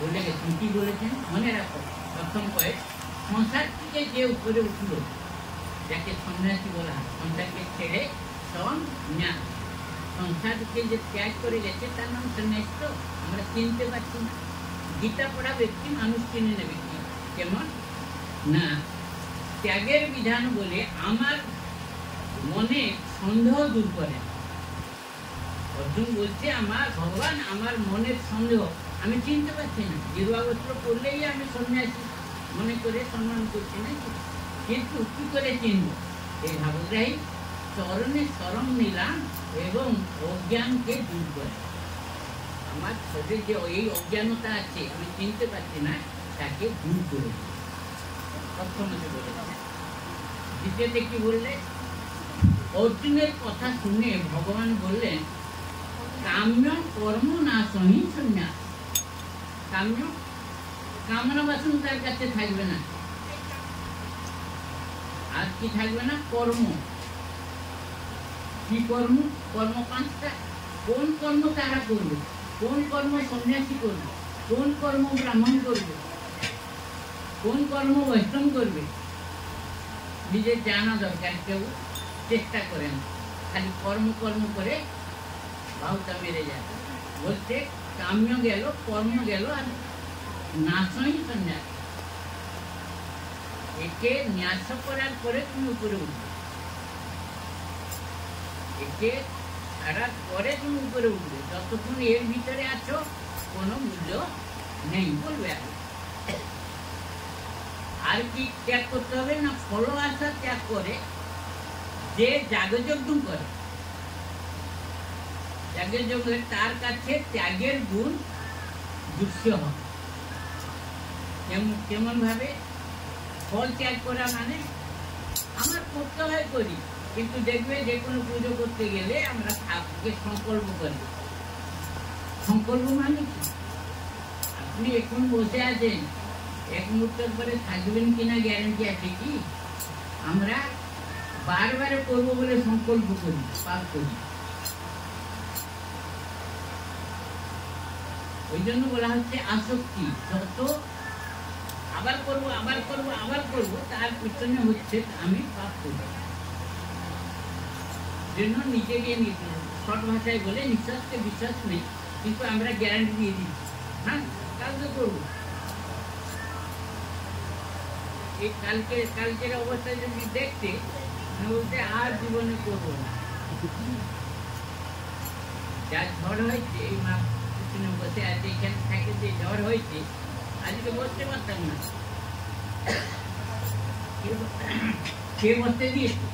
বলে গেছেন, কি বলেছেন মনে রাখো। প্রথম কয়েক, সংসার থেকে যে উপরে উঠলো, যাকে সন্ন্যাসী বলা হয়, সংসারকে ছেড়ে সন্ন্যাস, সংসারকে যে ত্যাগ করে গেছে তার নাম সন্ন্যাস। তো আমরা চিনতে পারছি না। গীতা পড়া ব্যক্তি মানুষ চিনে নেবে কি কেমন না, ত্যাগের বিধান বলে আমার মনে সন্দেহ দূর করে। অর্জুন বলছে আমার ভগবান আমার মনের সন্দেহ আমি চিনতে পারছি না, গেরুয়া বস্ত্র পরলেই আমি সন্ন্যাসী মনে করে সম্মান করছি না, কিন্তু কি করে চিনব? এই ভাবগ্রাহী চরণে শরণ নিলাম এবং অজ্ঞানকে দূর করে। আমার শরীরে যে এই অজ্ঞানতা আছে আমি চিনতে পারছি না, তাকে দূর করে প্রথমত বলেছে। দ্বিতীয়তে কি বললে? অর্জুনের কথা শুনে ভগবান বললেন কাম্য কর্ম নাশহি সন্ন্যাস। কাম্য কামনা বাসন তার কাছে থাকবে না, আর কি থাকবে না? কর্ম। কি কর্ম? কর্ম পাঁচটা। কোন কর্ম তারা করবে? কোন কর্ম সন্ন্যাসী করবে? কোন কর্ম ব্রাহ্মণ করবে? কোন কর্ম বৈষ্ণব করবে? নিজের জানা দরকার। কেউ চেষ্টা করেন, খালি কর্ম কর্ম করে বাহুটা মেরে যায়। বলতে কাম্য গেল, কর্ম গেল, আর নাশই সন্ন্যাস। একে ন্যাস করার পরে তুমি উপরে উঠবে, একে ছাড়ার পরে তুমি উপরে উঠবে। যতক্ষণ এর ভিতরে আছো কোনো মূল্য নেই বলবে। আর কি ত্যাগ করতে হবে না? ফল আশা ত্যাগ করে যে যাগযজ্ঞ করে, যাগযজ্ঞের তার কাছে ত্যাগের গুণ দৃশ্য হয়। কেমন ভাবে? ফল ত্যাগ করা মানে আমার করতে হয় করি, কিন্তু দেখবে যে কোনো পুজো করতে গেলে আমরা ঠাকুরকে সংকল্প করি। সংকল্প মানে কি? আপনি এখন বসে আছেন, এক মুহূর্তের পরে থাকবেন কিনা গ্যারান্টি আছে কি? আমরা বারবার করবো বলে সংকল্প করি, পাপ করি। ওই জন্য বলা হচ্ছে আসক্তি। যত আবার করবো আবার করবো আবার করবো, তার পিছনে হচ্ছে আমি পাপ করবো। জন্য নিজেকে শর্ট ভাষায় বলে নিঃশ্বাসকে বিশ্বাস নেই, কিন্তু আমরা গ্যারান্টি দিয়ে দিচ্ছি হ্যাঁ কালকে করবো। এই কালকের অবস্থা যদি দেখতে বলতে আর জীবনে করবো না। যা ঝড় হয়েছে, এই মা পিছনে বসে আছে, এখানে থাকে যে ঝড় হয়েছে, আজকে বসতে পারতাম না। কে বসতে দিয়েছে?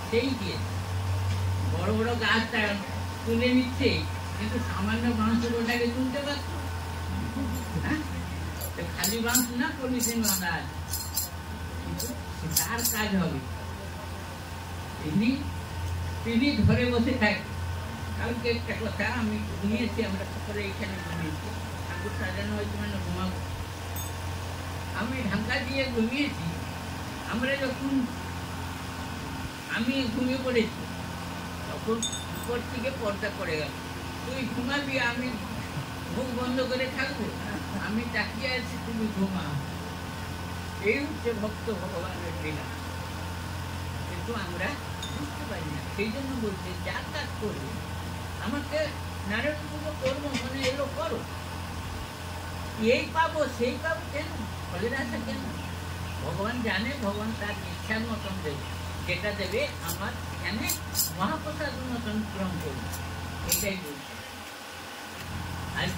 সেই দিয়েছে। বড় বড় গাছ তুলে নিচ্ছে, কিন্তু সামান্য বাঁশ ওটাকে তুলতে পারতো? খালি বাঁশ না, পলিথিন বাঁধা আছে, কিন্তু তার কাজ হবে। তিনি ঘরে বসে থাকে। কালকে একটা কথা আমি ঘুমিয়েছি, আমরা সকলে এখানে ঘুমিয়েছি, ঠাকুর সাজানো হয়েছে মানে ঘুমাবো। আমি ঢাকা দিয়ে ঘুমিয়েছি। আমরা যখন আমি ঘুমিয়ে পড়েছি, তখন উপর থেকে পর্দা পড়ে গেল। তুই ঘুমাবি, আমি মুখ বন্ধ করে থাকবো, আমি তাকিয়ে আছি, তুমি ঘুমাও। এই হচ্ছে ভক্ত ভগবানের লীলা, কিন্তু আমরা বুঝতে পারি না। সেই জন্য বলছে যা কাজ করবে, আমাকে নারায়ণ পুজো করবো মনে এলো করো, এই পাবো সেই পাবো, কেন ফলের আশা কেন? ভগবান জানে, ভগবান তার ইচ্ছার মতন দেবে, যেটা দেবে আমার এখানে মহাপ্রসাদ মতন গ্রহণ করবে, এটাই বলছে। আর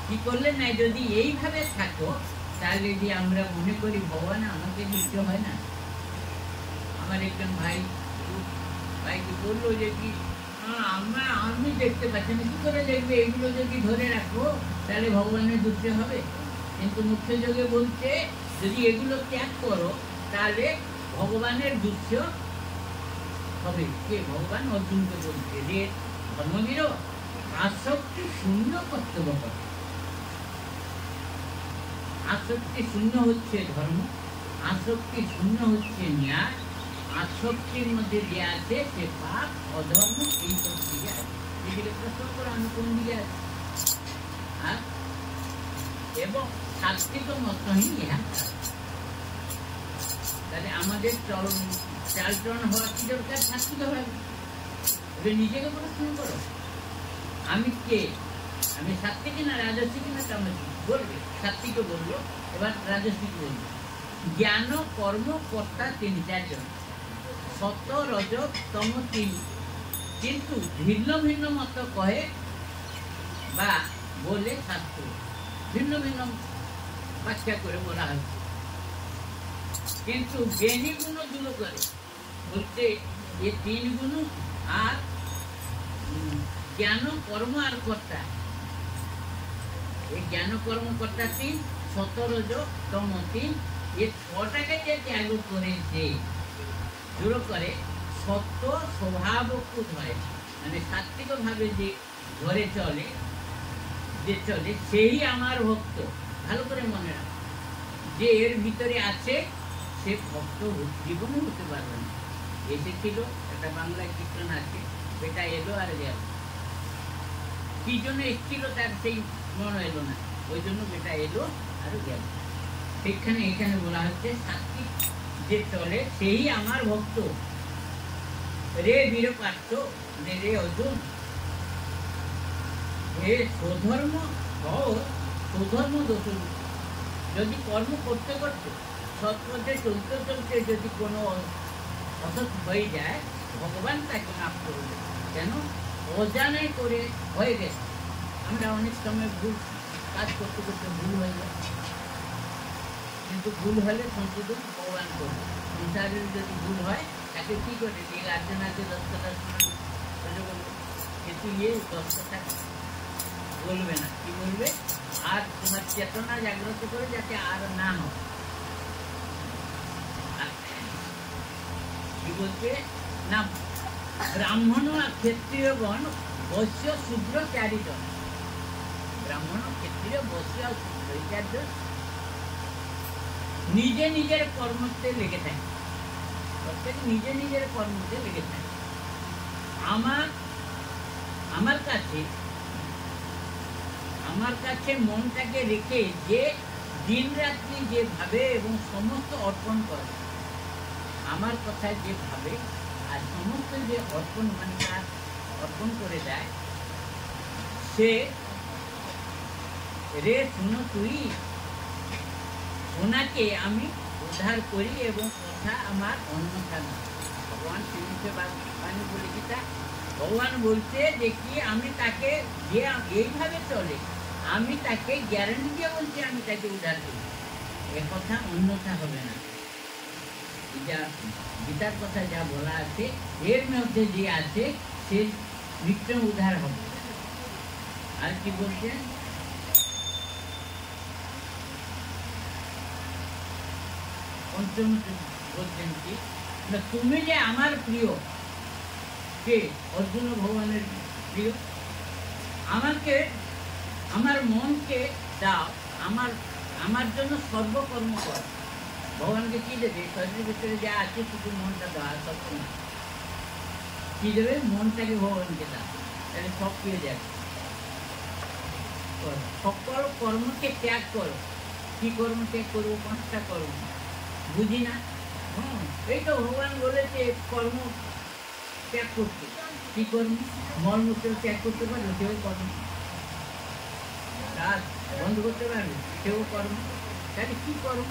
কি করলে না, যদি এইভাবে থাকো, তাহলে যদি আমরা মনে করি ভগবান আমাকে দিতে হয় না। আমার একজন ভাইকে বললো যে কি আমি দেখতে পাচ্ছি না। কি করে দেখবে? এগুলো যদি ধরে রাখো তাহলে ভগবানের দুঃখে হবে। কিন্তু মুখ্য যোগে বলছে যদি এগুলো ত্যাগ করো তাহলে ভগবানের দুঃখ হবে। কে? ভগবান অর্জুনকে বলছে যে ধর্মবীর আসক্তি শূন্য কর্তব্য করো। আসক্তি শূন্য হচ্ছে ধর্ম, আসক্তি শূন্য হচ্ছে ন্যায়, আসক্তির মধ্যে যে আছে সে পাপ অধর্ম, এই সব দিকে আছে। এগুলো প্রশ্ন করো আমি কোন দিকে আছি। আর এবং সাত্বিক মতহীন ইহা। তাহলে আমাদের চালচলন হওয়া কি দরকার? সাত্বিক হবে। এবার নিজেকে প্রশ্ন করো, আমি কে? আমি সাত্বিক না রাজস্বিক না তামসিক? বলবে সাত্বিক বললো, এবার রাজস্বিক বললো। জ্ঞান কর্ম কর্তা 3-4 সত্য রজ তম 3, কিন্তু ভিন্ন ভিন্ন মত কহে বা বলে শাস্ত্র ভিন্ন ভিন্ন ব্যাখ্যা করে বলা হয়েছে। কিন্তু জ্ঞানী গুণ দূর করে বলতে এ 3 গুণ আর জ্ঞান কর্ম আর কর্তা, এই জ্ঞান কর্ম কর্তা 3, সত্য রজ তম 3, এই 6টাকে যে ত্যাগ করেছে দূর করে সত্য স্বভাবকে ধরে, মানে সাত্বিক ভাবে যে ধরে চলে, যে চলে সেই আমার ভক্ত। ভালো করে মনে রাখ, যে এর ভিতরে আছে সে ভক্ত জীবনে হতে পারবে না। এসেছিল একটা বাংলায় কীর্তন আছে, বেটা এলো আর গেল, কি জন্য এসেছিল তার সেই মনে এলো না, ওই জন্য বেটা এলো আর গেল। সেখানে এখানে বলা হচ্ছে সাত্বিক যে চলে সেই আমার ভক্ত। রে বীরপার্থ, রে অর্জুন, হে স্বধর্ম হও, স্বধর্ম দোষ। যদি কর্ম করতে করতে সৎপথে চলতে চলতে যদি কোনো অসৎ হয়ে যায়, ভগবান তাকে মাফ করবে। কেন? অজানায় করে হয়ে গেছে। আমরা অনেক সময় ভুল কাজ করতে করতে ভুল হয়ে যায়, কিন্তু ভুল হলে সংশোধন ভগবান করবে। সংসারের যদি ভুল হয় তাকে কি করে গার্জেন আছে 10 কথা বলবে, কিন্তু ইয়ে 10 কথা বলবে না। কি বলবে? আর তোমার চেতনা জাগ্রত করে যাতে আর না হয়। কি বলছে না, ব্রাহ্মণ আর ক্ষত্রিয়গণ বৈশ্য শূদ্র 4 জন। ব্রাহ্মণ, ক্ষত্রিয়, বৈশ্য আর শূদ্র, এই 4 জন নিজে নিজের কর্মতে লেগে থাকে। প্রত্যেক নিজে নিজের কর্মতে লেগে থাকে। আমার কাছে মনটাকে রেখে যে দিন রাত্রি যে ভাবে এবং সমস্ত অর্পণ করে, আমার কথায় যে ভাবে আর সমস্ত যে অর্পণ মানে তার অর্পণ করে দেয়, সে রে শুনো তুই, ওনাকে আমি উদ্ধার করি এবং কথা আমার অন্যথা না। ভগবান শ্রীমুখে বাণী বলে গীতা, ভগবান বলছে যে কি আমি তাকে যে এইভাবে চলে, আমি তাকে গ্যারান্টি দিয়ে বলছি আমি তাকে উদ্ধার করি, এ কথা অন্যথা হবে না। যা গীতার কথা যা বলা আছে এর মধ্যে যে আছে সে নিশ্চয় উদ্ধার হবে। আর কি বলছেন? পঞ্চম বলছেন কি না, তুমি যে আমার প্রিয়, কে? অর্জুন ভগবানের প্রিয়। আমাকে আমার মনকে দাও, আমার জন্য সর্বকর্ম কর। ভগবানকে কি দেবে? শরীরের ভিতরে যা আছে শুধু মনটা দেওয়া, সব কি দেবে? মনটাকে ভগবানকে দাও, তাহলে সব পেয়ে যাবে। সকল কর্মকে ত্যাগ করো। কি কর্ম ত্যাগ করবো? 5টা কর্ম বুঝি না। এই তো ভগবান বলেছে কর্ম ত্যাগ করতে। কি কর্ম? মলমূত্র ত্যাগ করতে পারবে, সেও কর্ম। রাত বন্ধ করতে পারবে, সেও কর্ম। তাহলে কি কর্ম?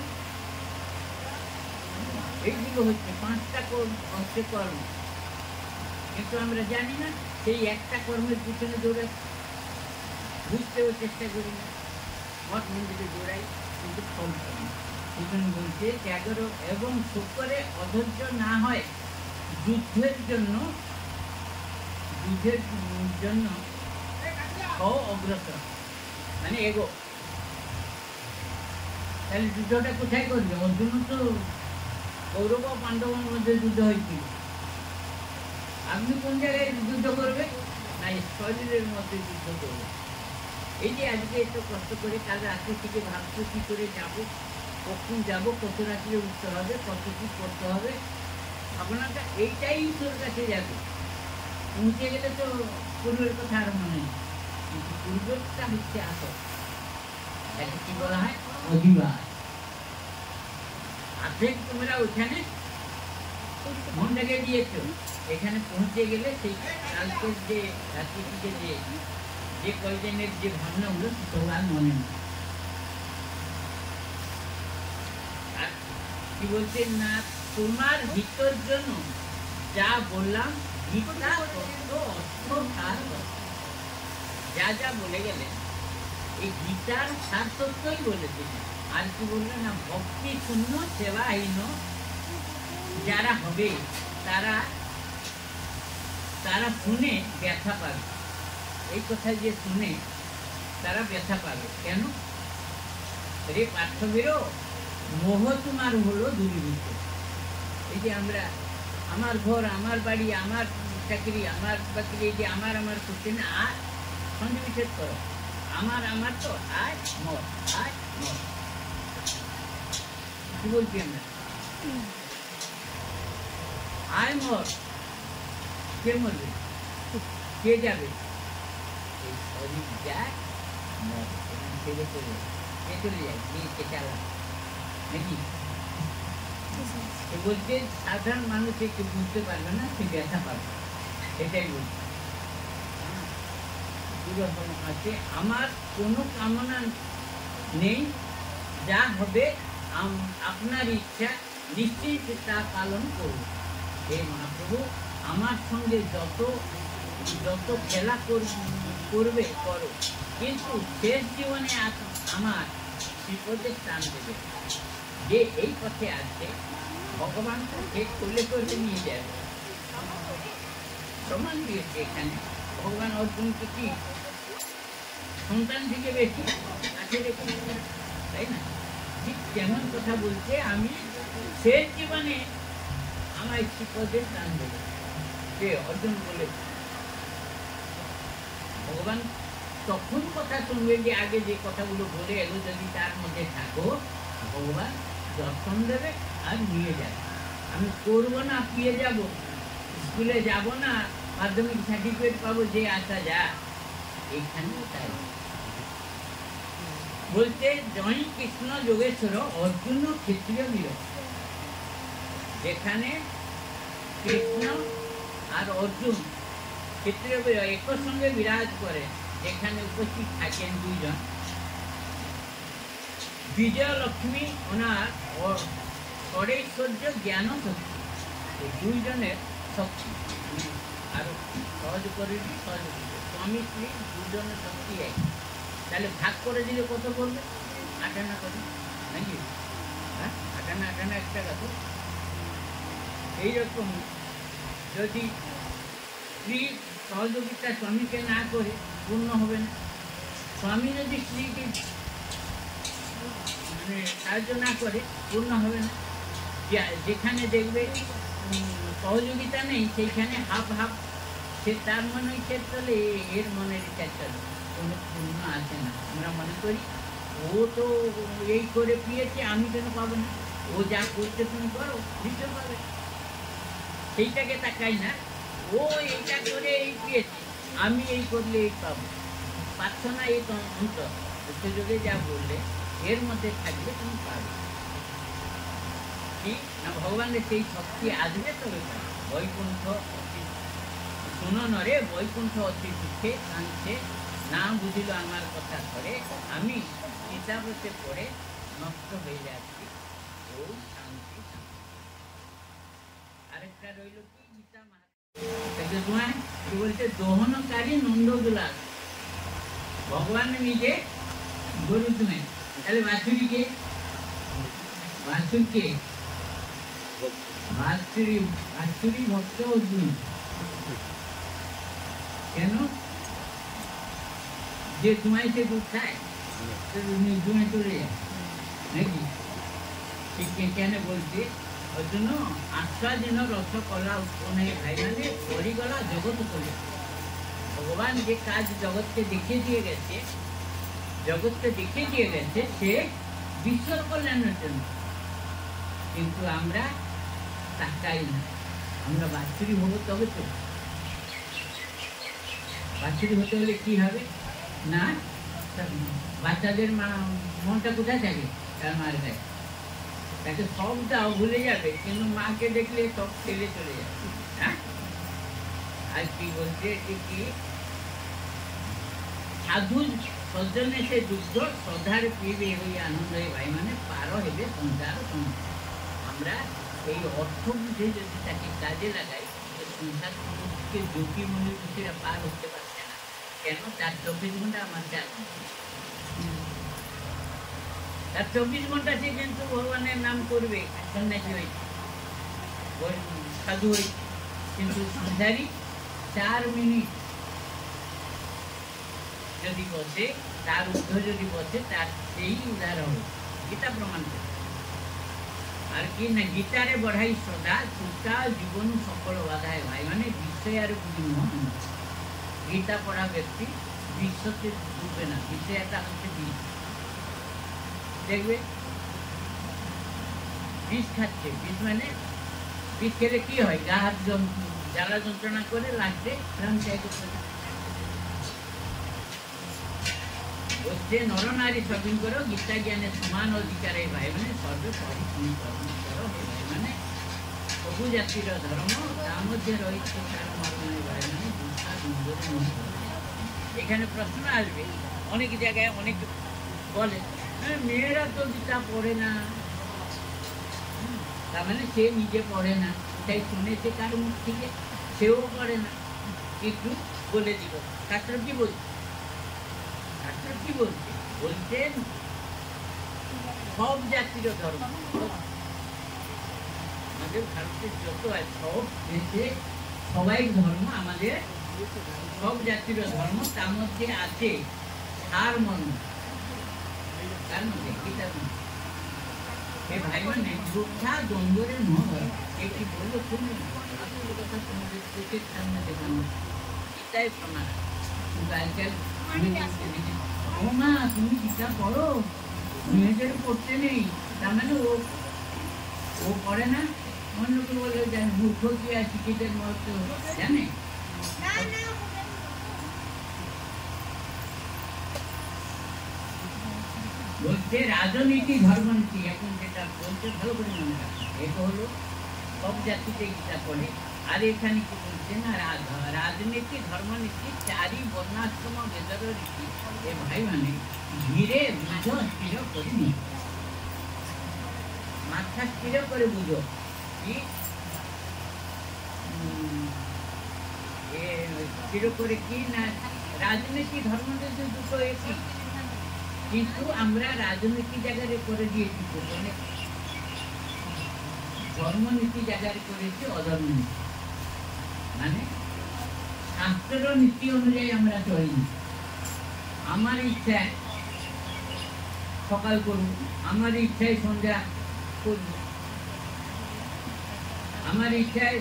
এইগুলো হচ্ছে 5টা কর্ম। কিন্তু আমরা জানি না, সেই একটা কর্মের পিছনে দৌড়াচ্ছি, বুঝতেও চেষ্টা করি না, মঠ মন্দিরে দৌড়াই, কিন্তু ফল পাই না। সেখানে বলছে ত্যাগের এবং শুক্রে অধৈর্য না হয়, যুদ্ধের জন্য অগ্রসর, মানে এগো। তাহলে যুদ্ধটা কোথায় করবে? অর্জুন তো কৌরব পাণ্ডবের মধ্যে যুদ্ধ হয়েছিল, আপনি কোন জায়গায় যুদ্ধ করবে? না, শরীরের মধ্যে যুদ্ধ করবে। এই যে আজকে এত কষ্ট করে কাল রাত্রি থেকে ভাবছো কি করে যাবো, কখন যাবো, কত রাত্রে উঠতে হবে, কত কি করতে হবে, আপনারটা এইটাই ঈশ্বরের কাছে যাবে। পৌঁছে গেলে তো পূর্বের কথা আর মনে নেই, কিন্তু পূর্বেরটা হচ্ছে আসল। একে কি বলা হয়? অধিবাস। অর্ধেক তোমরা ওখানে মনটাকে দিয়েছ, এখানে পৌঁছে গেলে সেই কালকের যে রাত্রি থেকে যে কয়দিনের যে ভাবনাগুলো সেসব আর মনে নেই। আর কি বলছে না, তোমার হিতর জন্য যা বললাম গীতা তত্ত্ব অর্থ সার যা যা বলে গেলেন এই গীতার সার তত্ত্বই বলেছেন। আর কি বললেন না, ভক্তি শূন্য সেবাহীন যারা হবে তারা তারা শুনে ব্যথা পাবে। এই কথা যে শুনে তারা ব্যথা পাবে কেন? রে পার্থবীরও, মোহ তোমার হলো দূরীভূত। এই যে আমরা আমার ঘর, আমার বাড়ি, আমার চাকরি, আমার বাকরি, এই যে আমার আমার করছে না, আর সন্ধিবিচ্ছেদ করো। আমার তো আজ মর, আজ মর। কি বলছি আমরা? আয় মর, কে মরবে, কে যাবে? এই শরীর যায়, মর, ছেড়ে চলে কে চলে যায়, কে চালা নাকি? বলছে সাধারণ মানুষ একটু বুঝতে পারবে না, সে ব্যথা পাবে, এটাই বলছে। আছে আমার কোনো কামনা নেই, যা হবে আপনার ইচ্ছা, নিশ্চিত তা পালন করব। হে মহাপ্রভু, আমার সঙ্গে যত খেলা করবে করো, কিন্তু শেষ জীবনে আমার বিপদের টান দেবে। যে এই পথে আছে ভগবান তাকে কোলে করে নিয়ে যাবে। প্রমাণ দিয়েছে এখানে ভগবান অর্জুনকে কি সন্তান থেকে বেশি কাছে রেখে, তাই না? ঠিক যেমন কথা বলছে, আমি শেষ জীবনে আমার বিপদের টান দেবে। সে অর্জুন বলে ভগবান তখন কথা শুনবে যে আগে যে কথাগুলো বলে এলো, যদি তার মধ্যে থাকো ভগবান দর্শন দেবে আর নিয়ে যাবে। আমি করবো না, পেয়ে যাব, স্কুলে যাব না, মাধ্যমিক সার্টিফিকেট পাবো, যে আসা যা। এইখানেও তাই বলতে, জয় কৃষ্ণ যোগেশ্বর অর্জুন ক্ষেত্রীয় বীর। যেখানে কৃষ্ণ আর অর্জুন ক্ষেত্রীয় বীর একর সঙ্গে বিরাজ করে, যেখানে উপস্থিত থাকেন দুইজন, বিজয় লক্ষ্মী ওনার ঐশ্বর্য জ্ঞান শক্তি, দুইজনের শক্তি আরো সহজ করে স্বামী স্ত্রী দুজনের শক্তি এক। তাহলে ভাগ করে দিলে কত করবে? 8 আনা করে নাকি? হ্যাঁ, 8 আনা 8 আনা 1 টাকা। তো এইরকম যদি স্ত্রী সহযোগিতা স্বামীকে না করে পূর্ণ হবে না। স্বামী যদি স্ত্রীকে সাহায্য না করে পূর্ণ হবে না। যেখানে দেখবে সহযোগিতা নেই, সেইখানে হাফ হাফ, সে তার মনে ইচ্ছা চলে, এর মনের ইচ্ছা চলে, কোনো পূর্ণ আসে না। আমরা মনে করি ও তো এই করে পেয়েছে, আমি কেন পাবো না? ও যা করছে তুমি করো, নিশ্চয় পাবে। সেইটাকে তাকাই না, ও এইটা করে এই পেয়েছে, আমি এই করলে এই পাবো, পাচ্ছ না, এই তো অন্তর যোগে যা বললে এর মধ্যে থাকলে তুমি পাবে। কি না, ভগবানের সেই শক্তি আসবে তবে বৈকুণ্ঠ শুনো নরে, বৈকুণ্ঠ অতি দুঃখে কাঁদছে, না বুঝিল আমার কথা করে, আমি হিসাবতে পড়ে নষ্ট হয়ে যাচ্ছি। ও শান্তি। আরেকটা রইল কি, গীতা তোমায় কি বলছে, দহনকারী নন্দদুলাল। ভগবান নিজে গরু তুমি, তাহলে বাছুরিকে, বাছুরকে বাছুরি ভক্ত অর্জুন কেন? যে তোমায় সে দুধ খায়, জমে চলে যায় নাকি? ঠিক কেন বলছে ওর জন্য, আস্বাদিন রস কলা উৎপন্ন ভাইরানে পরিগলা জগৎ করে। ভগবান যে কাজ জগৎকে দেখিয়ে দিয়ে গেছে, সে বিশ্বর কল্যাণের জন্য। কিন্তু আমরা তাকাই না, আমরা বাছুরি হবো তবে তো। বাছুরি হতে হলে কি হবে না, বাচ্চাদের মনটা কোথায় থাকে? তার মার গায়ে। তাকে সবটাও ভুলে যাবে, কিন্তু মাকে দেখলে সব ফেলে চলে যাবে। হ্যাঁ, আর কি বলছে কি, সাধু সজ্জনে সে যুদ্ধ শ্রদ্ধার পিবে হই আনন্দ ভাই, মানে পার হেবে সংসার। আমরা এই অর্থ বুঝে যদি তাকে কাজে লাগাই, সংসার সমুদ্রকে ঝুঁকি মনে বুঝিরা পার হতে পারছে না। কেন? তার 24 ঘন্টা আমার চাল, তার 24 ঘন্টা সে কিন্তু ভগবানের নাম করবে, সন্ন্যাসী হয়েছে, সাধু হয়েছে, কিন্তু সংসারী 4 মিনিট যদি বসে, তার ঊর্ধ্ব যদি বসে, তার সেই উদাহরণ গীতা প্রমাণ করে। আর কি না, গীতারে বড়াই শ্রদ্ধা সুতা জীবন সফল বাধায় ভাই, মানে বিষয় আর গীতা পড়া ব্যক্তি বিশ্বতে ডুবে না। বিষয়টা হচ্ছে বিষ। দেখবে বিষ খাচ্ছে, বিষ মানে বিষ খেলে কি হয়? গা হাত জ্বালা যন্ত্রণা করে, লাস্টে প্রাণ ত্যাগ করতে। বলছে নর নারী সবিন করো, গীতা জ্ঞানের সমান অধিকার ভাই, মানে সর্বে পরিশ্রম করো ভাই, মানে প্রভু জাতির ধর্ম, তার মধ্যে রয়েছে তার মর্ম ভাই, মানে এখানে প্রশ্ন আসবে অনেক জায়গায়, অনেক বলে মেয়েরা তো গীতা পড়ে না, তার মানে সে নিজে পড়ে না, তাই শুনেছে কার মুখ থেকে, সেও পড়ে না। একটু বলে দিব শাস্ত্র কি বলছে। শাস্ত্র কি বলছে? বলছেন সব জাতির ধর্ম, আমাদের ভারতের যত সব দেশে সবাই ধর্ম, আমাদের সব জাতির ধর্ম, তার মধ্যে আছে সার মর্ম, তার মধ্যে গীতার মধ্যে। এ ভাই মানে যোদ্ধা দ্বন্দ্বের নয়, একটি বললো শুনুন, আসল কথা তোমাদের চোখের সামনে দেখানো, গীতায় প্রমাণ। কিন্তু আজকাল ও মা তুমি গীতা পড়ো, মেয়েদের পড়তে নেই, তার মানে ও পড়ে না। অন্যকে বলে জানে মূর্খ কি আর শিক্ষিতের মহত্ব জানে। বলছে রাজনীতি ধর্মনীতি, এখন যেটা বলছে ভালো করে মনে রাখবে, এটা হলো সব জাতিতে গীতা পড়ে। আর এখানে কি বলছে না, রাজনীতি ধর্মনীতি 4ই বর্ণাশ্রম বেদর রীতি। এ ভাই মানে ধীরে বুঝো, স্থির করে নি, মাথা স্থির করে বুঝো কি স্থির করে কি না, রাজনীতি ধর্মনীতি দুটো একই, কিন্তু আমরা রাজনীতি জায়গায় করে দিয়েছি অনেক, ধর্মনীতি জায়গায় করেছি অধর্মনীতি, মানে শাস্ত্র নীতি অনুযায়ী আমরা চলি। আমার ইচ্ছায় সকাল করব, আমার ইচ্ছায় সন্ধ্যা করব, আমার ইচ্ছায়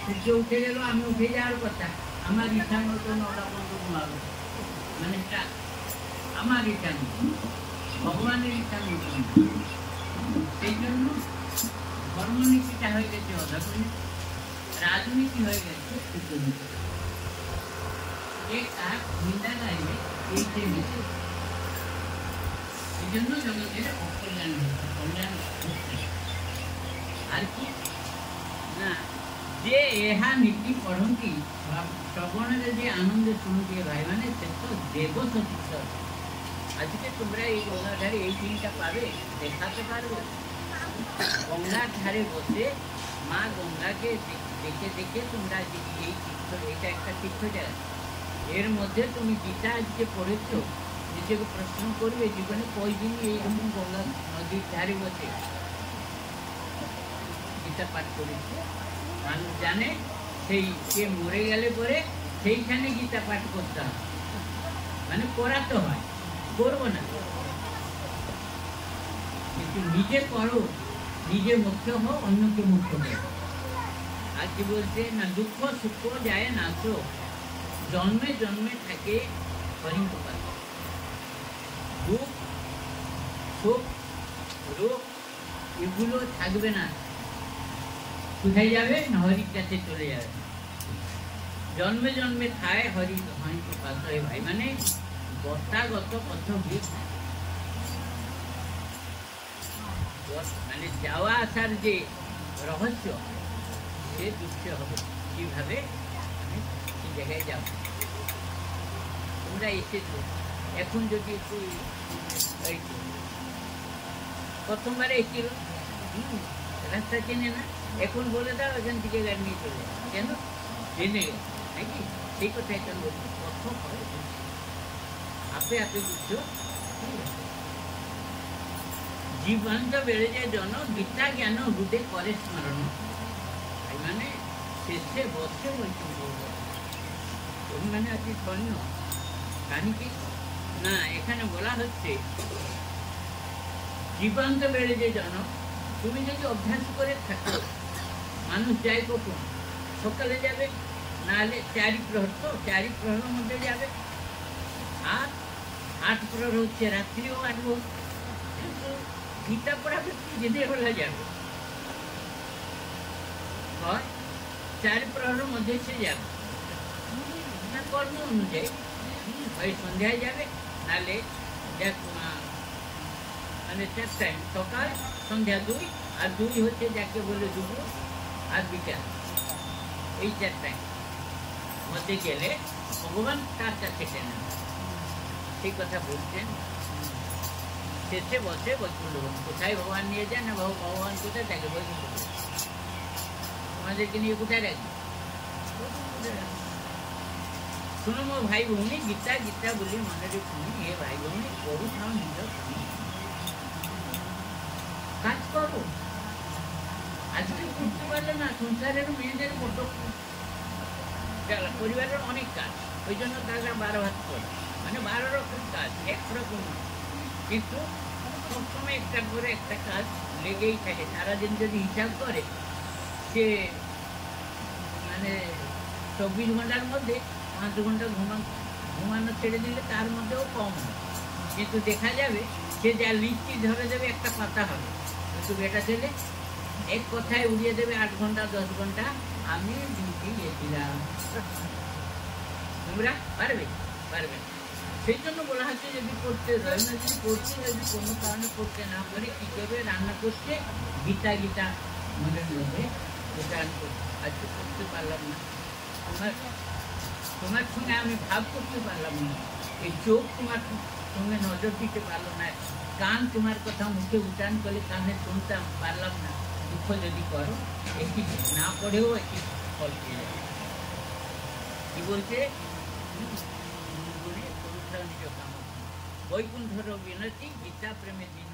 সূর্য উঠে গেল, আমি উঠে যাওয়ার কথা, আমার ইচ্ছা মতো 9টা পর্যন্ত ঘুমাবো, মানে আমার ইচ্ছা মতো, ভগবানের ইচ্ছা মতো। সেই জন্য ধর্মনীতিটা হয়ে গেছে অধর্মনীতি, রাজনীতি হয়ে গেছে কূটনীতি। নিন্দা গাইবে এইটাই মিশে, এই জন্য জগতের অকল্যাণ হচ্ছে, কল্যাণ হচ্ছে। আর কি না, যে এহা নীতি পড়ন্তি শ্রবণের যে আনন্দে শুনতে ভাই, মানে সে তো দেব সতীর্থ। আজকে তোমরা এই গঙ্গার ধারে এই দিনটা পাবে, দেখাতে পারবো। গঙ্গার ধারে বসে মা গঙ্গাকে দেখে দেখে তোমরা এই তীর্থ, এটা একটা তীর্থ জায়গা, এর মধ্যে তুমি গীতা আজকে পড়েছ, নিজেকে প্রশ্ন করবে জীবনে কয়দিন এইরকম গঙ্গা নদীর ধারে বসে গীতা পাঠ করেছে। মানুষ জানে সেই সে মরে গেলে পরে সেইখানে গীতা পাঠ করতে হয়, মানে করাতে হয়, করবো না, কিন্তু নিজে করো, নিজে মুক্ত হও, অন্যকে মুক্ত করো। আর কি বলছে না, দুঃখ সুখ যায় না, তো জন্মে জন্মে থাকে হরিকৃপা। দুঃখ সুখ রোগ এগুলো থাকবে না, কোথায় যাবে না, হরির কাছে চলে যাবে। জন্মে জন্মে থায় হরি হরিকৃপা। ভাই মানে বস্তাগত পদ্ধতি মানে যাওয়া আসার যে রহস্য সে যুক্ত হবে কিভাবে আমি সেই জায়গায় যাব। তোমরা এসেছো এখন যদি একটু প্রথমবারে এসেছিল রাস্তা চেনে না, এখন বলে দাও এখান থেকে গাড়ি নিয়ে চলে যাও, কেন জেনে গেল নাকি? সেই কথা এখন বলছি, প্রথম হয় আপে আপে বুঝছো। জীবন্ত বেড়ে যায় জন গীতা জ্ঞান হৃদে করে স্মরণ, মানে শেষে বসে বৈকুণ্ঠ মানে আছি ধন্য। কাহিনী না, এখানে বলা হচ্ছে জীবন্ত বেড়ে যায় জন, তুমি যদি অভ্যাস করে থাকো, মানুষ যায় কখন? সকালে যাবে, নাহলে চারি প্রহর, তো চারি প্রহরের মধ্যে যাবে, আর 8 প্রহর হচ্ছে রাত্রিও 8 ভোর। কিন্তু গীতা পড়া ব্যক্তি দিনের বেলা যাবে, হয় 4 প্রহরের মধ্যে সে যাবে না, কর্ম অনুযায়ী হয় সন্ধ্যায় যাবে, নাহলে মানে 4 টাইম, সকাল সন্ধ্যা 2, আর 2 হচ্ছে যাকে বলে দুপুর আর বিকাল, এই 4 টাইম মধ্যে গেলে ভগবান তার কাছে টেনে নেন। সেই কথা বলছেন, শেষে বসে বৈকুণ্ঠ। কোথায় ভগবান নিয়ে যান না, ভগবান কোথায় থাকে? বৈকুণ্ঠ। তোমাদেরকে নিয়ে কোথায় রাখবে? শুনো মো ভাই ভৌণী, গীতা গীতা বলি মনের শুনি, হে ভাই ভৌণী বহু নাম নিজ কাজ করো। আজকে করতে পারলে না, সংসারের মেয়েদের মতো পরিবারের অনেক কাজ, ওই জন্য তারা 12 ভাগ করে, মানে 12 রকম কাজ, একরকম, কিন্তু সবসময় একটা করে একটা কাজ লেগেই থাকে। সারাদিন যদি হিসাব করে, সে মানে 24 ঘন্টার মধ্যে 5 ঘন্টা ঘুমানো ছেড়ে দিলে তার মধ্যেও কম হয়, কিন্তু দেখা যাবে সে যা লিখছি ধরে দেবে একটা পাতা হবে, কিন্তু বেটা ছেলে এক কথায় উড়িয়ে দেবে 8 ঘন্টা 10 ঘন্টা। আমি ডিউটি গেছিলাম, তোমরা পারবে? পারবে। সেই জন্য বলা হচ্ছে যদি করতে হয় না, যদি করতে, যদি কোনো কারণে করতে না পারে, কি করবে? রান্না করতে গীতা গীতা মনের মধ্যে গান করতে। আজকে করতে পারলাম না, তোমার সঙ্গে আমি ভাব করতে পারলাম না, এই চোখ তোমার সঙ্গে নজর দিতে পারলো না, কান তোমার কথা মুখে উচ্চারণ করে কানে শুনতাম পারলাম না, দুঃখ যদি করো, একটি না পড়েও একটি ফল পেয়ে যাবে। কি বলছে? বৈকুণ্ঠর বিনতি গীতা প্রেমে দিন